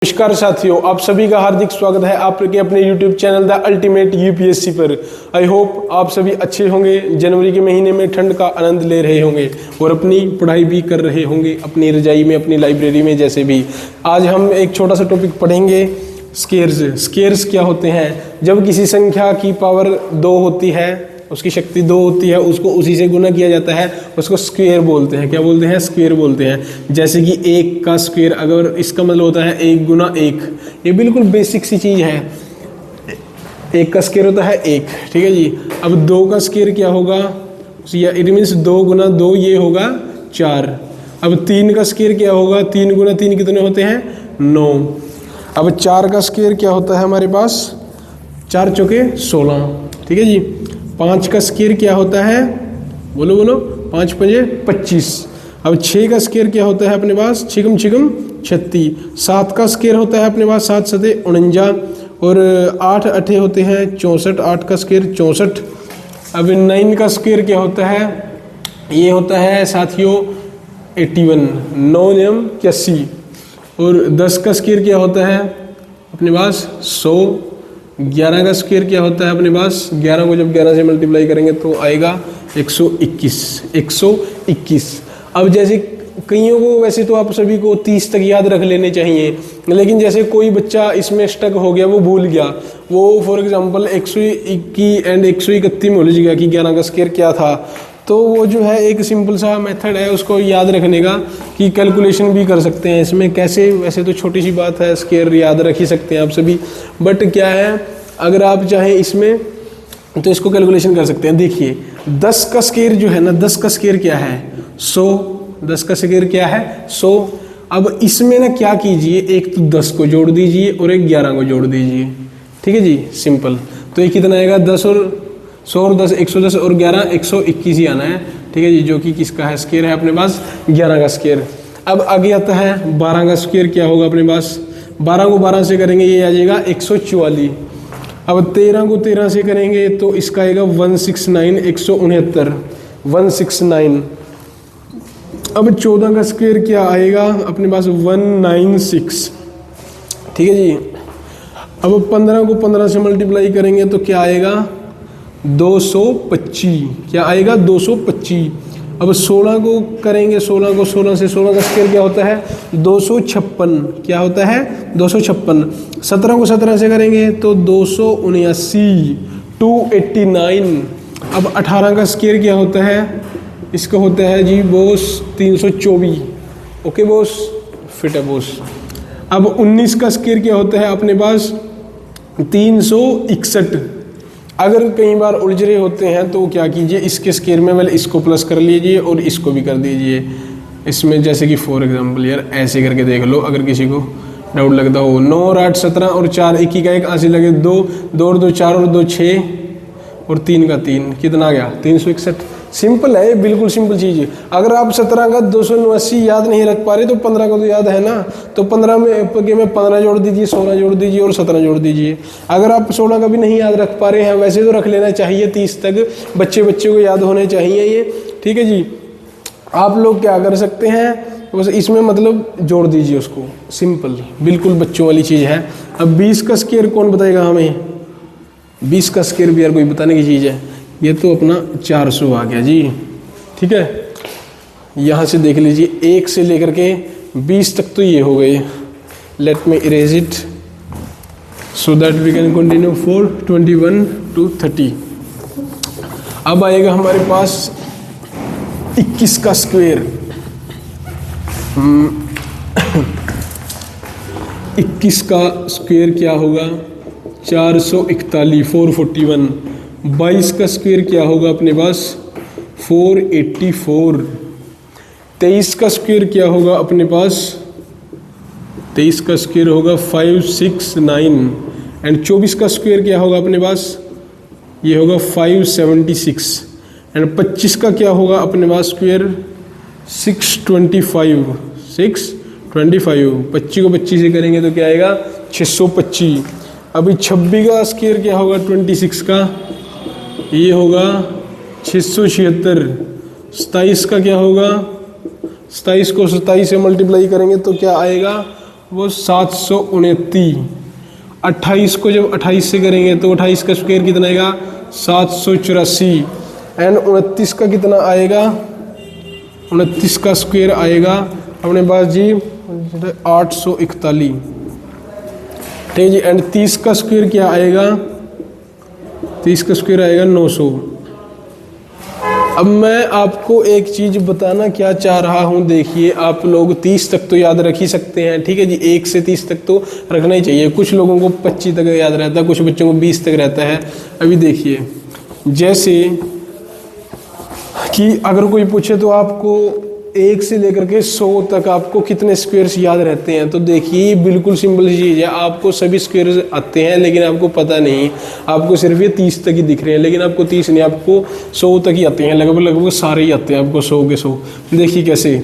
नमस्कार साथियों, आप सभी का हार्दिक स्वागत है आपके अपने YouTube channel the ultimate UPSC पर। आई होप आप सभी अच्छे होंगे, जनवरी के महीने में ठंड का आनंद ले रहे होंगे और अपनी पढ़ाई भी कर रहे होंगे अपनी रजाई में, अपनी लाइब्रेरी में। जैसे भी आज हम एक छोटा सा टॉपिक पढ़ेंगे, स्केयर्स। स्केयर्स क्या होते हैं? जब किसी संख्या की पावर 2 होती है, उसकी शक्ति 2 होती है, उसको उसी से गुना किया जाता है, उसको स्क्वायर बोलते हैं। क्या बोलते हैं? स्क्वायर बोलते हैं। जैसे कि 1 का स्क्वायर, अगर इसका मतलब होता है 1 गुना 1, ये बिल्कुल बेसिक सी चीज़ है। 1 का स्क्वायर होता है 1, ठीक है जी। अब 2 का स्क्वायर क्या होगा? इट मीन्स 2 गुना 2, ये होगा 4। अब 3 का स्क्वायर क्या होगा? 3 गुना 3 कितने होते हैं? 9। अब 4 का स्क्वायर क्या होता है हमारे पास? 4 चौके 16, ठीक है जी। 5 का स्क्वायर क्या होता है? बोलो बोलो। 5 पंजे 25। अब 6 का स्क्वायर क्या होता है अपने पास? 6 छिकम 36। 7 का स्क्वायर होता है अपने पास 7 सते 49 और 8 अठे होते हैं 64। 8 का स्क्वायर 64। अब 9 का स्क्वायर क्या होता है? ये होता है साथियों 81। 9 नियम 81। और 10 का स्क्वायर क्या होता है अपने पास? 100। 11 का स्क्वायर क्या होता है अपने पास? 11 को जब 11 से मल्टीप्लाई करेंगे तो आएगा 121। 121। अब जैसे कईयों को, वैसे तो आप सभी को 30 तक याद रख लेने चाहिए, लेकिन जैसे कोई बच्चा इसमें स्टक हो गया, वो भूल गया, वो फॉर एग्जांपल 121 एंड 131 में भूल गया कि 11 का स्क्वायर क्या था, तो वो जो है एक सिंपल सा मेथड है उसको याद रखने का कि कैलकुलेशन भी कर सकते हैं इसमें। कैसे? वैसे तो छोटी सी बात है, स्क्वायर याद रख ही सकते हैं आप सभी, बट क्या है, अगर आप चाहें इसमें तो इसको कैलकुलेशन कर सकते हैं। देखिए 10 का स्क्वायर जो है ना, 10 का स्क्वायर क्या है? 100। 10 का स्क्वायर क्या है? 100। अब इसमें ना क्या कीजिए, एक तो 10 को जोड़ दीजिए और एक 11 को जोड़ दीजिए, ठीक है जी, सिंपल। तो ये कितना आएगा? 10 और 100 और 10 110 और 11 121 ही आना है, ठीक है जी, जो कि किसका है? स्क्वायर है अपने पास 11 का स्क्वायर। अब आगे आता है 12 का स्क्वायर क्या होगा अपने पास? 12 को 12 से करेंगे, ये आ जाएगा 144। अब 13 को 13 से करेंगे तो इसका आएगा 169, 169, 169। अब 14 का स्क्वायर क्या आएगा अपने पास? 196, ठीक है जी। अब 15 को 15 से मल्टीप्लाई करेंगे तो क्या आएगा? 225। क्या आएगा? 225। अब 16 को करेंगे, 16 को 16 से, 16 का स्क्वायर क्या होता है? 256। क्या होता है? 256। 17 को 17 से करेंगे तो 279, 289। अब 18 का स्क्वायर क्या होता है? इसका होता है जी बॉस 324। ओके बॉस, फिट है बॉस। अब 19 का स्क्वायर क्या होता है अपने पास? 361। अगर कई बार उलझ रहे होते हैं तो क्या कीजिए, इसके स्क्वायर में पहले इसको प्लस कर लीजिए और इसको भी कर दीजिए इसमें। जैसे कि फॉर एग्जांपल यार ऐसे करके देख लो, अगर किसी को डाउट लगता हो। 9 और 8 17 और 4 21 का 1 80 लगे 2, 2 और 2 4 और 2 6 और 3 का 3, कितना आ गया? 361। सिंपल है, बिल्कुल सिंपल चीज़ है। अगर आप 17 का 279 याद नहीं रख पा रहे तो 15 का तो याद है ना, तो 15 में 15 जोड़ दीजिए, 16 जोड़ दीजिए और 17 जोड़ दीजिए। अगर आप 16 का भी नहीं याद रख पा रहे हैं, वैसे तो रख लेना चाहिए 30 तक, बच्चे को याद होने चाहिए ये, ठीक है जी। आप लोग क्या कर सकते हैं, बस इसमें मतलब जोड़ दीजिए उसको, सिंपल, बिल्कुल बच्चों वाली चीज़ है। अब 20 का स्क्वायर कौन बताएगा हमें? 20 का स्क्वायर भी यार कोई बताने की चीज़ है। ये तो अपना 400 आ गया जी, ठीक है। यहाँ से देख लीजिए 1 से लेकर के 20 तक तो ये हो गए। Let me erase it so that we can continue for 21 to 30। अब आएगा हमारे पास 21 का स्क्वायर। 21 का स्क्वायर क्या होगा? 441, 441। 22 का स्क्वायर क्या होगा अपने पास? 484। 23 का स्क्वायर क्या होगा अपने पास? 23 का स्क्वायर होगा 569। एंड 24 का स्क्वायर क्या होगा अपने पास? ये होगा 576। एंड 25 का क्या होगा अपने पास स्क्वायर? 625। 625। 25 को 25 से करेंगे तो क्या आएगा? 625। अभी 26 का स्क्वायर क्या होगा? 26 का ये होगा 676। 27 का क्या होगा? 27 को 27 से मल्टीप्लाई करेंगे तो क्या आएगा? वो 729। 28 को जब 28 से करेंगे तो 28 का स्क्वायर कितना आएगा 784। एंड 29 का कितना आएगा, 29 का स्क्वायर आएगा अपने पास जी 841। ठीक है जी। एंड 30 का स्क्वायर क्या आएगा, 30 का स्क्वायर आएगा 900। अब मैं आपको एक चीज बताना क्या चाह रहा हूं, देखिए आप लोग 30 तक तो याद रख ही सकते हैं, ठीक है जी। 1 से 30 तक तो रखना ही चाहिए। कुछ लोगों को 25 तक याद रहता है, कुछ बच्चों को 20 तक रहता है। अभी देखिए जैसे कि अगर कोई पूछे तो आपको 1 से लेकर के 100 तक आपको कितने स्क्वायर्स याद रहते हैं, तो देखिए बिल्कुल सिंपल चीज़ है। आपको सभी स्क्वायर्स आते हैं लेकिन आपको पता नहीं, आपको सिर्फ ये 30 तक ही दिख रहे हैं, लेकिन आपको 30 नहीं, आपको 100 तक ही आते हैं। लगभग सारे ही आते हैं आपको 100 के 100। देखिए कैसे,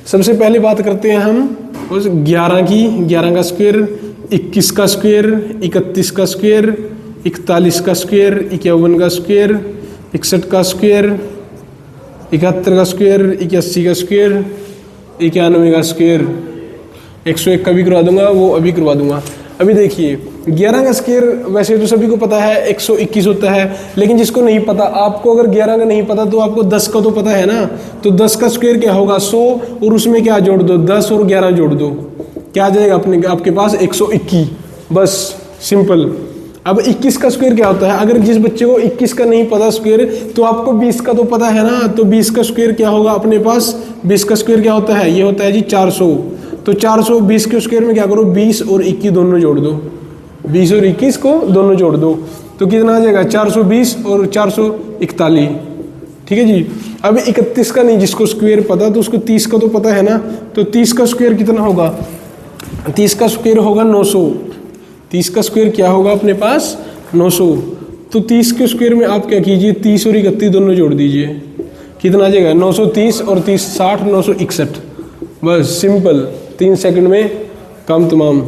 सबसे पहले बात करते हैं हम उस 11 की। 11 का स्क्वायर, 21 का स्क्वायर, 31 का स्क्वायर, 41 का स्क्वायर, 51 का स्क्वायर, 61 का स्क्वायर, 71 का स्क्वायर, 81 का स्क्वायर, 91 का स्क्वायर। 101 का भी करवा दूंगा, वो अभी करवा दूंगा। अभी देखिए 11 का स्क्वायर वैसे तो सभी को पता है 121 होता है, लेकिन जिसको नहीं पता, आपको अगर 11 का नहीं पता तो आपको 10 का तो पता है ना। तो 10 का स्क्वायर क्या होगा 100, और उसमें क्या जोड़ दो 10 और 11 जोड़ दो, क्या आ जाएगा आपके पास 121। बस सिंपल। अब 21 का स्क्वायर क्या होता है, अगर जिस बच्चे को 21 का नहीं पता स्क्वायर, तो आपको 20 का तो पता है ना। तो 20 का स्क्वायर क्या होगा अपने पास, 20 का स्क्वायर क्या होता है, ये होता है जी 400। तो 420 के स्क्वायर में क्या करो 20 और 21 दोनों जोड़ दो, 20 और 21 को दोनों जोड़ दो, तो कितना आ जाएगा 420 और 441। ठीक है जी। अब 31 का नहीं, जिसको स्क्वायर पता तो उसको 30 का तो पता है ना। तो 30 का स्क्वायर कितना होगा, 30 का स्क्वायर होगा 900। 30 का स्क्वायर क्या होगा अपने पास 900। तो 30 के स्क्वायर में आप क्या कीजिए 30 और 31 दोनों जोड़ दीजिए, कितना आ जाएगा 930 और 30 60, 961। बस सिंपल, 3 सेकंड में काम तमाम।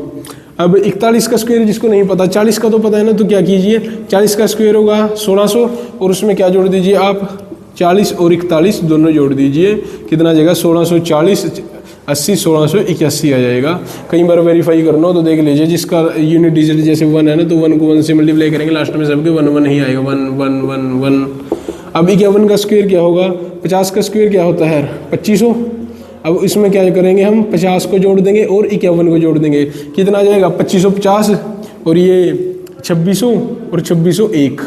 अब 41 का स्क्वायर जिसको नहीं पता, 40 का तो पता है ना, तो क्या कीजिए 40 का स्क्वायर होगा 1600 और उसमें क्या जोड़ दीजिए आप 40 और 41 दोनों जोड़ दीजिए, कितना आ जाएगा 1640 80 1681 आ जाएगा। कई बार वेरीफाई करना हो तो देख लीजिए, जिसका यूनिट डिजिट जैसे 1 है ना, तो 1 को 1 से मल्टीप्लाई करेंगे, लास्ट में सबके 1 1 ही आएगा, 1 1 1 1। अब 51 का स्क्वायर क्या होगा, 50 का स्क्वायर क्या होता है 2500। अब इसमें क्या करेंगे हम 50 को जोड़ देंगे और 51 को जोड़ देंगे, कितना आ जाएगा 2550 और ये 2600 और 2601,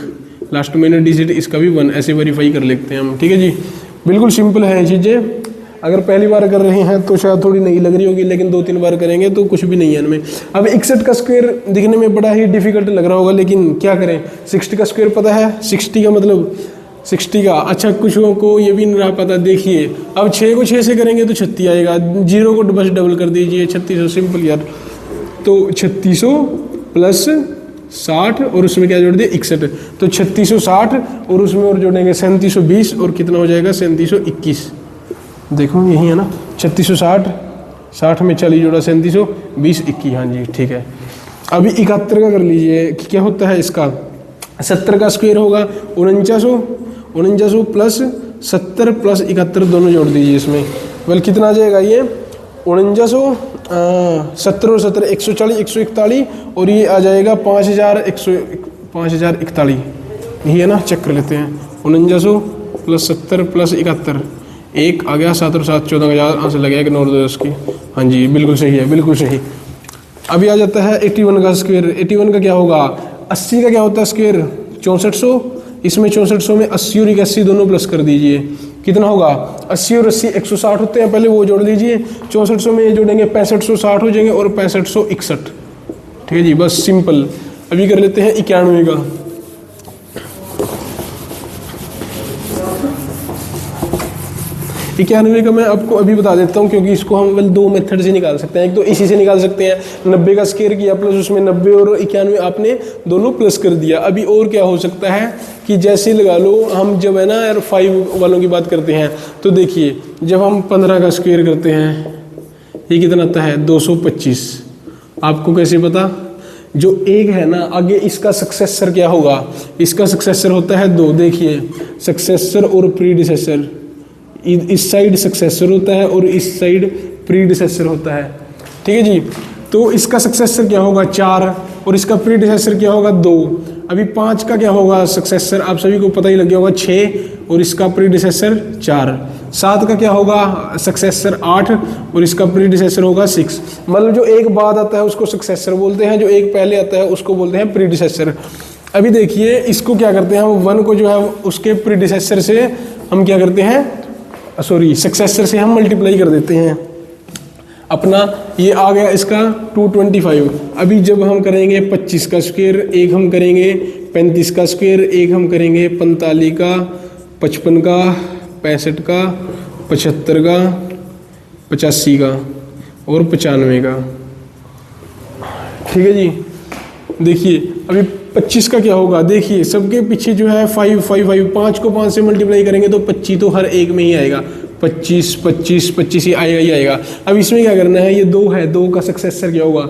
लास्ट में डिजिट इसका भी 1। ऐसे वेरीफाई कर लेते हैं हम। ठीक है जी, बिल्कुल सिंपल है ये चीज़ें। अगर पहली बार कर रहे हैं तो शायद थोड़ी नहीं लग रही होगी, लेकिन 2-3 बार करेंगे तो कुछ भी नहीं है इनमें। अब 61 का स्क्वायर दिखने में बड़ा ही डिफिकल्ट लग रहा होगा, लेकिन क्या करें, 60 का स्क्वायर पता है, 60 का मतलब 60 का। अच्छा, कुछ लोगों को ये भी नहीं रहा पता। देखिए अब 6 को 6 से करेंगे तो 36 आएगा, 0 को बस डबल कर दीजिए 3600, सिंपल यार। तो 3600 प्लस 60 और उसमें क्या जोड़ दिए 61, तो 3660 और उसमें और जोड़ेंगे 3720 और कितना हो जाएगा 3721। देखो यही है ना, 3660, 60 में 40 जोड़ा 3720 21। हाँ जी ठीक है। अभी 71 का कर लीजिए, क्या होता है इसका, 70 का स्क्वायर होगा 4900 प्लस 70 प्लस 71 दोनों जोड़ दीजिए इसमें, वेल कितना आ जाएगा ये 4900 70 और 70 140 141 और ये आ जाएगा 5041 यही है ना, चेक कर लेते हैं। 4900 प्लस 70 प्लस 71, 1 आ गया, 7 और 7 14,000 आंसर लगेगा, इग्नोर दो उसकी। हाँ जी बिल्कुल सही है, बिल्कुल सही। अभी आ जाता है 81 का स्क्वायर। 81 का क्या होगा, 80 का क्या होता है स्क्वायर 6400, इसमें 6400 में 80 और 81 दोनों प्लस कर दीजिए, कितना होगा 80 और 80 160 होते हैं, पहले वो जोड़ दीजिए। 6400 में ये जोड़ेंगे 6560 हो जाएंगे और 6561। ठीक है जी, बस सिंपल। अभी कर लेते हैं 91 का। 91 का मैं आपको अभी बता देता हूँ, क्योंकि इसको हम वेल 2 मेथड से निकाल सकते हैं। एक तो इसी से निकाल सकते हैं, 90 का स्क्वायर किया प्लस उसमें 90 और 91 आपने दोनों प्लस कर दिया। अभी और क्या हो सकता है कि जैसे लगा लो, हम जब है ना यार 5 वालों की बात करते हैं, तो देखिए जब हम 15 का स्क्वायर करते हैं, ये कितना आता है 225। आपको कैसे पता, जो 1 है ना आगे इसका सक्सेसर क्या होगा, इसका सक्सेसर होता है 2। देखिए सक्सेसर और प्रीडिसेसर, इस साइड सक्सेसर होता है और इस साइड प्रीडिसेसर होता है। ठीक है जी। तो इसका सक्सेसर क्या होगा 4 और इसका प्रीडिसेसर क्या होगा 2। अभी 5 का क्या होगा सक्सेसर, आप सभी को पता ही लग गया होगा 6 और इसका प्रीडिसेसर 4। 7 का क्या होगा सक्सेसर 8 और इसका प्रीडिसेसर होगा 6। मतलब जो एक बाद आता है उसको सक्सेसर बोलते हैं, जो एक पहले आता है उसको बोलते हैं प्रीडिसेसर। अभी देखिए इसको क्या करते हैं हम 1 को जो है उसके प्रीडिसेसर से हम क्या करते हैं, सॉरी सक्सेसर से हम मल्टीप्लाई कर देते हैं। अपना ये आ गया इसका 225। अभी जब हम करेंगे 25 का स्क्वायर, एक हम करेंगे 35 का स्क्वायर, एक हम करेंगे 45 का, 55 का, 65 का, 75 का, 85 का और 95 का। ठीक है जी। देखिए अभी 25 का क्या होगा, देखिए सबके पीछे जो है 5 5 5, 5 को 5 से मल्टीप्लाई करेंगे तो 25 तो हर एक में ही आएगा, 25 25 25 ही आएगा ही आएगा। अब इसमें क्या करना है, ये 2 है, 2 का सक्सेसर क्या होगा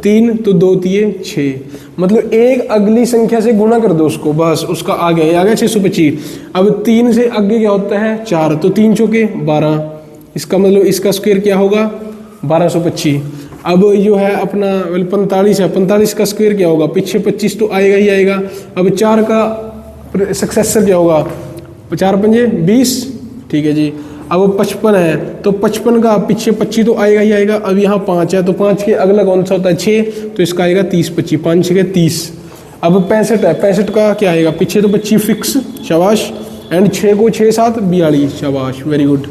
3, तो 2 3 6, मतलब एक अगली संख्या से गुणा कर दो उसको, बस उसका आ गया 625। अब 3 से आगे क्या होता है 4, तो 3 चौके 12, इसका मतलब इसका स्क्वायर क्या होगा 1225। अब जो है अपना 45 है, 45 का स्क्वायर क्या होगा, पीछे 25 तो आएगा ही आएगा। अब 4 का सक्सेसर क्या होगा 4 पंजे 20, ठीक है जी। अब 55 है तो 55 का पीछे 25 तो आएगा ही आएगा। अब यहाँ 5 है तो 5 के अगला कौन सा होता है 6, तो इसका आएगा 30 25, 5 6 30। अब 65 है, 65 का क्या आएगा, पीछे तो 25 फिक्स, शाबाश, एंड 6 को 6 7 42, शाबाश, वेरी गुड।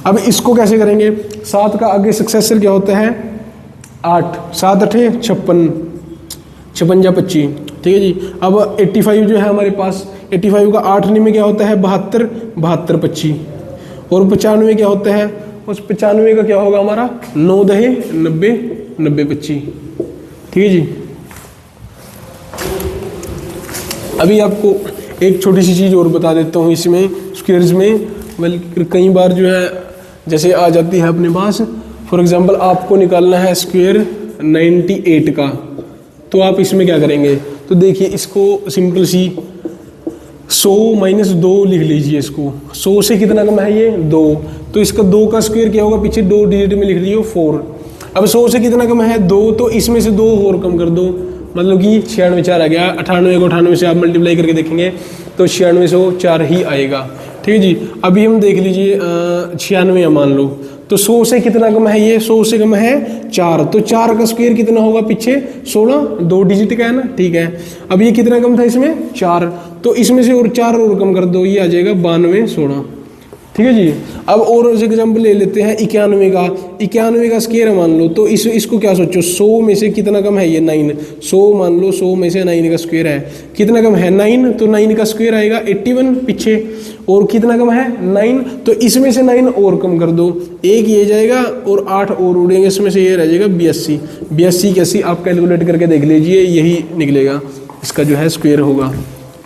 अब इसको कैसे करेंगे, 7 का आगे सक्सेसर क्या होता है 8, 7 8 56, 56 जा 25, ठीक है जी। अब 85 जो है हमारे पास, 85 का 8 में क्या होता है 72, 72 25 और 95 क्या होता है, उस 95 का क्या होगा हमारा 9 दहे 90, 90 25, ठीक है जी। अभी आपको एक छोटी सी चीज़ और बता देता हूँ इसमें स्क्वायर्स में, बल्कि कई बार जो है जैसे आ जाती है अपने पास, फॉर एग्जांपल आपको निकालना है स्क्वायर 98 का, तो आप इसमें क्या करेंगे, तो देखिए इसको सिंपल सी 100 - 2 लिख लीजिए इसको। 100 से कितना कम है ये 2, तो इसका 2 का स्क्वायर क्या होगा, पीछे 2 डिजिट में लिख लीजिए 4। अब 100 से कितना कम है 2, तो इसमें से 2 और कम कर दो, मतलब कि 96 4 आ गया। 98 को 98 से आप मल्टीप्लाई करके देखेंगे तो 9604 ही आएगा, ठीक है जी। अभी हम देख लीजिए 96 मान लो, तो 100 से कितना कम है ये, 100 से कम है 4, तो 4 का स्क्वायर कितना होगा पीछे 16, 2 डिजिट का है ना, ठीक है। अब ये कितना कम था इसमें 4, तो इसमें से और 4 और कम कर दो, ये आ जाएगा 92 16, ठीक है जी। अब और एग्जाम्पल ले लेते हैं 91 का। 91 का स्क्वायर मान लो, तो इसको क्या सोचो 100 में से कितना कम है ये 9, 100 मान लो 100 में से 9 का स्क्वायर है, कितना कम है 9, तो 9 का स्क्वायर आएगा 81 पीछे, और कितना कम है 9, तो इसमें से 9 और कम कर दो, एक ये जाएगा और 8 और उड़ेंगे, इसमें से ये रह जाएगा 82, 82 की 80 आप कैलकुलेट करके देख लीजिए, यही निकलेगा इसका जो है स्क्वायर होगा,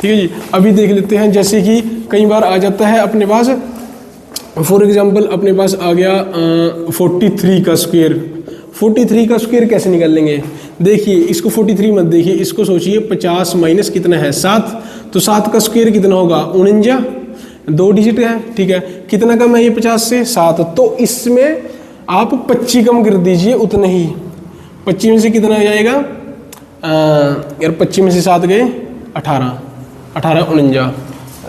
ठीक है जी। अभी देख लेते हैं, जैसे कि कई बार आ जाता है अपने पास, फॉर एग्जांपल अपने पास आ गया 43 का स्क्वायर। 43 का स्क्वायर कैसे निकाल लेंगे, देखिए इसको 43 मत देखिए, इसको सोचिए 50 माइनस कितना है 7, तो 7 का स्क्वायर कितना होगा 49, 2 डिजिट है, ठीक है। कितना कम है ये 50 से 7, तो इसमें आप 25 कम कर दीजिए, उतना ही 25 में से कितना आ जाएगा यार, 25 में से 7 गए 18, 18 49।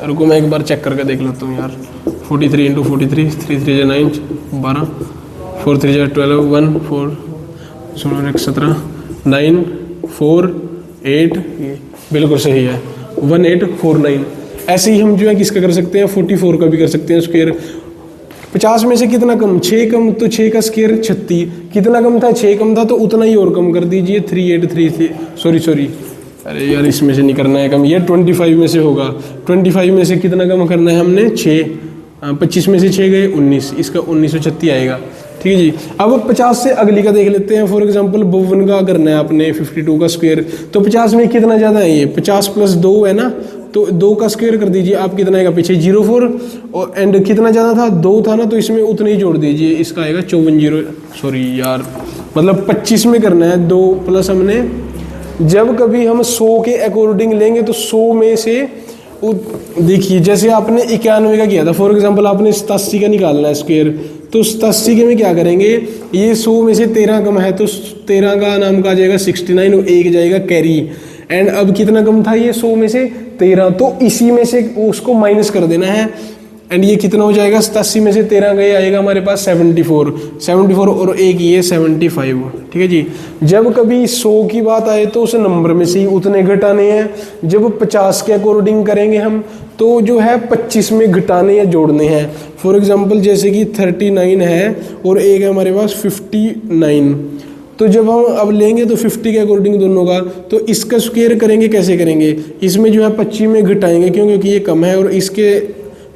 रुको मैं एक बार चेक करके देख लेता हूँ यार। 43 × 43, 3 3 9 12, 4 3 12, 1 4 16 1 17, 9 4 8, बिल्कुल सही है 1849। ऐसे ही हम जो है किसका कर सकते हैं 44 का भी कर सकते हैं स्क्वायर। 50 में से कितना कम 6 कम, तो 6 का स्क्वायर 36, कितना कम था 6 कम था, तो उतना ही और कम कर दीजिए 3833, सॉरी अरे यार इसमें से नहीं करना है कम, ये 25 में से होगा। 25 में से कितना कम करना है हमने 6, 25 में से 6 गए 19, इसका 1936 आएगा, ठीक है जी। अब 50 से अगली का देख लेते हैं, फॉर एग्जांपल 52 का करना है आपने 52 का स्क्वायर, तो 50 में कितना ज़्यादा है ये 50 + 2 है ना, तो 2 का स्क्वायर कर दीजिए आप, कितना आएगा पीछे 04, और एंड कितना ज़्यादा था 2 था ना, तो इसमें उतना ही जोड़ दीजिए, इसका आएगा 54 सॉरी यार, मतलब 25 में करना है 2 प्लस हमने, जब कभी हम 100 के अकॉर्डिंग लेंगे तो 100 में से देखिए जैसे आपने 91 का किया था, फॉर एग्जांपल आपने 87 का निकालना है स्क्वायर, तो 87 के में क्या करेंगे, ये 100 में से 13 कम है तो 13 का नाम का आ जाएगा 69 और एक जाएगा कैरी। एंड अब कितना कम था ये 100 में से 13, तो इसी में से उसको माइनस कर देना है। एंड ये कितना हो जाएगा, 87 में से 13 गए आएगा हमारे पास 74 और एक ये 75। ठीक है जी। जब कभी 100 की बात आए तो उस नंबर में से ही उतने घटाने हैं। जब 50 के अकॉर्डिंग करेंगे हम तो जो है 25 में घटाने या जोड़ने हैं। फॉर एग्जांपल जैसे कि 39 है और एक है हमारे पास 59, तो जब हम अब लेंगे तो 50 के अकॉर्डिंग दोनों का, तो इसका स्क्वायर करेंगे, कैसे करेंगे, इसमें जो है 25 में घटाएंगे क्योंकि ये कम है और इसके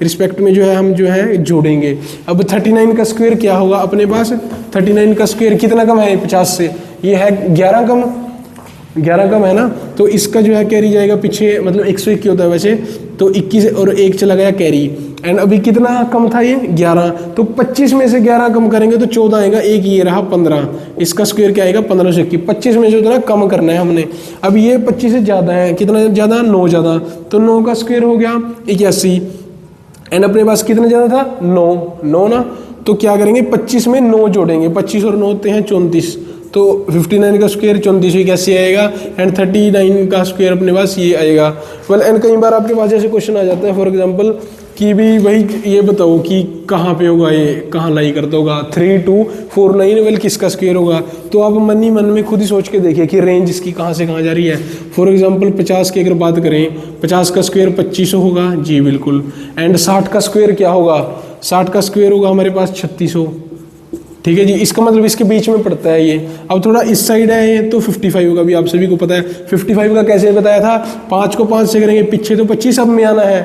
रिस्पेक्ट में जो है हम जो है जोड़ेंगे। अब 39 का स्क्वायर क्या होगा अपने पास, 39 का स्क्वायर कितना कम है 50 से, ये है 11 कम है ना, तो इसका जो है कैरी जाएगा पीछे, मतलब 121 होता है वैसे, तो 21 और एक चला गया कैरी। एंड अभी कितना कम था ये 11, तो 25 में से 11 कम करेंगे तो 14 आएगा, एक ये रहा 15, इसका स्क्वायर क्या आएगा 15 से 21, 25 में से उतना कम करना है हमने। अब ये 25 से ज़्यादा है, कितना ज़्यादा 9 ज़्यादा, तो 9 का स्क्वायर हो गया 81। एंड अपने पास कितना ज़्यादा था 9 ना, तो क्या करेंगे 25 में 9 जोड़ेंगे, 25 और 9 होते हैं 34, तो 59 का स्क्वायर 34 कैसे आएगा। एंड 39 का स्क्वायर अपने पास ये आएगा। वेल एंड कई बार आपके पास जैसे क्वेश्चन आ जाता है फॉर एग्जांपल कि भी भाई ये बताओ कि कहाँ पे होगा, ये कहाँ लाई करता होगा 3249, वेल किसका स्क्वायर होगा, तो आप मन ही मन में खुद ही सोच के देखिए कि रेंज इसकी कहाँ से कहाँ जा रही है। फॉर एग्जांपल 50 की अगर बात करें, 50 का स्क्वायर 2500 होगा जी बिल्कुल। एंड 60 का स्क्वायर क्या होगा, 60 का स्क्वायर होगा हमारे पास 3600। ठीक है जी, इसका मतलब इसके बीच में पड़ता है ये। अब थोड़ा इस साइड है ये तो 55 होगा, भी आप सभी को पता है 55 का कैसे बताया था, 5 को 5 से करेंगे पीछे तो 25 अब में आना है,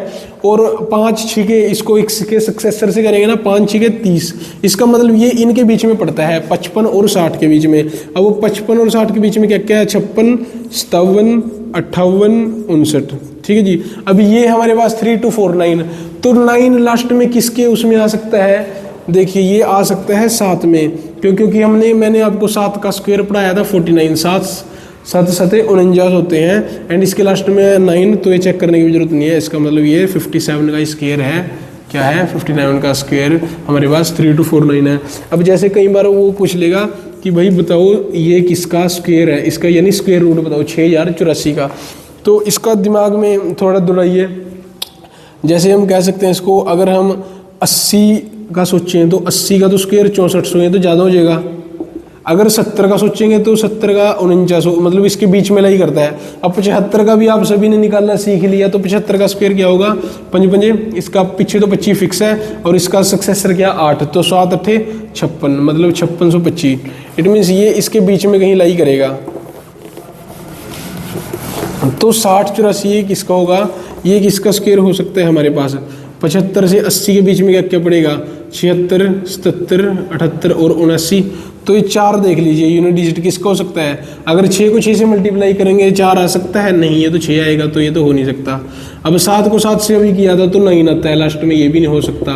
और 5 छिके इसको इसके सक्सेसर से करेंगे ना, 5 छिके 30, इसका मतलब ये इनके बीच में पड़ता है 55 और 60 के बीच में। अब वो 55 और 60 के बीच में क्या क्या है, 56, 57, 58, 59। ठीक है जी। अब ये हमारे पास 3249, तो 9 लास्ट में किसके उसमें आ सकता है, देखिए ये आ सकता है 7 में, क्योंकि मैंने आपको 7 का स्क्वायर पढ़ाया था 49, 7 7 49 होते हैं। एंड इसके लास्ट में 9, तो ये चेक करने की जरूरत नहीं है, इसका मतलब ये 57 का स्क्वायर है, क्या है 59 का स्क्वायर हमारे पास 3249 है। अब जैसे कई बार वो पूछ लेगा कि भाई बताओ ये किसका स्क्वायर है, इसका यानी स्क्वायर रूट बताओ 6084 का, तो इसका दिमाग में थोड़ा दौड़ाइए। जैसे हम कह सकते हैं इसको, अगर हम 80 का सोचें तो 80 का तो स्क्वायर 6400 है, तो ज़्यादा हो जाएगा। अगर 70 का सोचेंगे तो 70 का 4900, मतलब इसके बीच में लाई करता है। अब 75 का भी आप सभी ने निकालना सीख लिया, तो 75 का स्क्वायर क्या होगा 5 पंजे, इसका पीछे तो 25 फिक्स है और इसका सक्सेसर क्या 8, तो 7 8 56, मतलब 5625। इट मीन्स ये इसके बीच में कहीं लाई करेगा, तो 6084 ये किसका होगा, ये किसका स्क्वायर हो सकता है हमारे पास। 75 से 80 के बीच में क्या क्या पड़ेगा, 76, 77, 78 और 79, तो ये 4 देख लीजिए यूनिट डिजिट किसका हो सकता है। अगर 6 को 6 से मल्टीप्लाई करेंगे 4 आ सकता है, नहीं ये तो 6 आएगा, तो ये तो हो नहीं सकता। अब 7 को 7 से अभी किया था तो 9 आता है लास्ट में, ये भी नहीं हो सकता।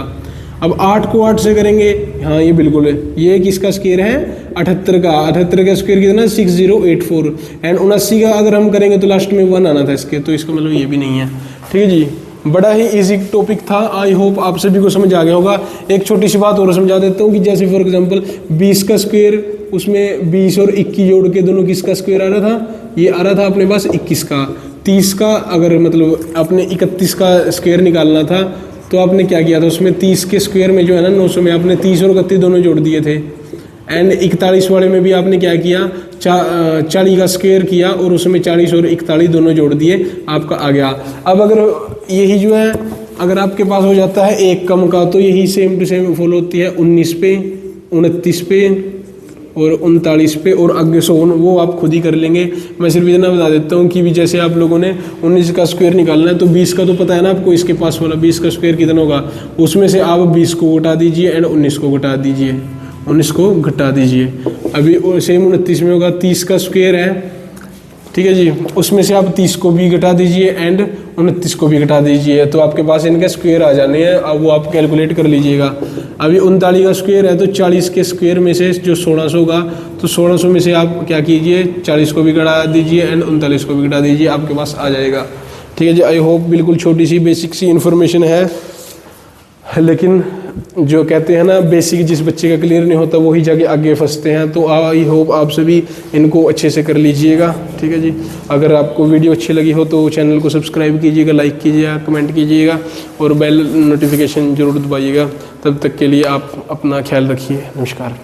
अब 8 को 8 से करेंगे, हाँ ये बिल्कुल है, ये किसका स्क्वायर है 78 का, 78 का स्क्वायर कितना 6084। एंड 79 का अगर हम करेंगे तो लास्ट में 1 आना था इसके, तो इसका मतलब ये भी नहीं है। ठीक है जी, बड़ा ही इजी टॉपिक था, आई होप आप सभी को समझ आ गया होगा। एक छोटी सी बात और समझा देता हूँ कि जैसे फॉर एग्जांपल 20 का स्क्वायर, उसमें 20 और 21 जोड़ के दोनों किसका स्क्वायर आ रहा था, ये आ रहा था अपने पास 21 का। 30 का अगर मतलब आपने 31 का स्क्वायर निकालना था तो आपने क्या किया था, उसमें 30 के स्क्वायर में जो है ना 900 में आपने 30 और 31 दोनों जोड़ दिए थे। एंड 41 वाले में भी आपने क्या किया, 40 का स्क्वायर किया और उसमें 40 और 41 दोनों जोड़ दिए, आपका आ गया। अब अगर यही जो है अगर आपके पास हो जाता है एक कम का, तो यही सेम टू सेम फॉलो होती है 19 पे, 29 पे और 39 पे और आगे 100, वो आप खुद ही कर लेंगे। मैं सिर्फ इतना बता देता हूँ कि भी जैसे आप लोगों ने 19 का स्क्वायर निकालना है तो 20 का तो पता है ना आपको, इसके पास वाला 20 का स्क्वायर कितना होगा, उसमें से आप 20 को घटा दीजिए एंड 19 को घटा दीजिए, 19 को घटा दीजिए। अभी सेम 29 में होगा 30 का स्क्वायर है, ठीक है जी, उसमें से आप 30 को भी घटा दीजिए एंड 29 को भी घटा दीजिए, तो आपके पास इनके स्क्वायर आ जाने हैं। अब वो आप कैलकुलेट कर लीजिएगा। अभी 39 का स्क्वायर है तो 40 के स्क्वायर में से जो 1600 होगा, तो 1600 में से आप क्या कीजिए 40 को भी घटा दीजिए एंड 39 को भी घटा दीजिए, आपके पास आ जाएगा। ठीक है जी, आई होप बिल्कुल छोटी सी बेसिक सी इन्फॉर्मेशन है, लेकिन जो कहते हैं ना बेसिक जिस बच्चे का क्लियर नहीं होता वही जाके आगे फंसते हैं। तो आई होप आप सभी इनको अच्छे से कर लीजिएगा, ठीक है जी। अगर आपको वीडियो अच्छी लगी हो तो चैनल को सब्सक्राइब कीजिएगा, लाइक कीजिएगा, कमेंट कीजिएगा और बेल नोटिफिकेशन ज़रूर दबाइएगा। तब तक के लिए आप अपना ख्याल रखिए। नमस्कार।